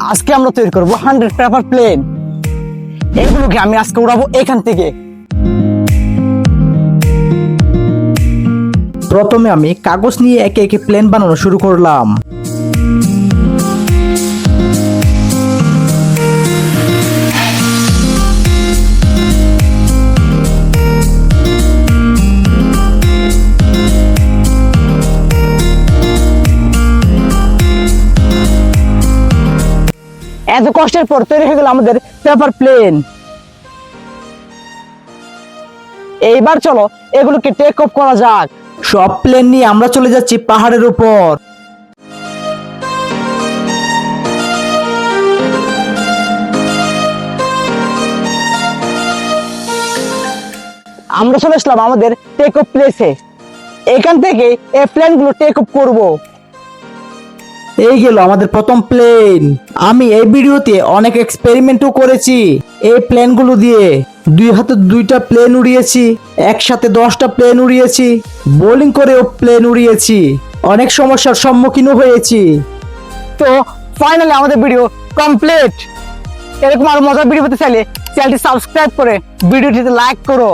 আজকে আমরা তৈরি করবো 100 পেপার প্লেন। এগুলোকে আমি আজকে উড়াবো এখান থেকে। প্রথমে আমি কাগজ নিয়ে একে একে প্লেন বানানো শুরু করলাম। এত কষ্টের পর তৈরি হয়ে গেল আমাদের পেপার প্লেন। এইবার চলো এগুলোকে টেক অফ করা যাক। সব প্লেন নিয়ে আমরা চলে যাচ্ছি পাহাড়ের উপর। আমরা চলে আসলাম আমাদের টেক অফ প্লেসে। এখান থেকে এই প্লেন গুলো টেক অফ করবো। এই গেল আমাদের প্রথম প্লেন। আমি এই ভিডিওতে অনেক এক্সপেরিমেন্টও করেছি এই প্লেনগুলো দিয়ে। দুই হাতে দুইটা প্লেন উড়িয়েছি, একসাথে 10টা প্লেন উড়িয়েছি, বোলিং করেও প্লেন উড়িয়েছি, অনেক সমস্যার সম্মুখীনও হয়েছি। তো ফাইনালি আমাদের ভিডিও কমপ্লিট। এরকম আরো মজার ভিডিও পেতে চাইলে চ্যানেলটি সাবস্ক্রাইব করে ভিডিওটিতে লাইক করো।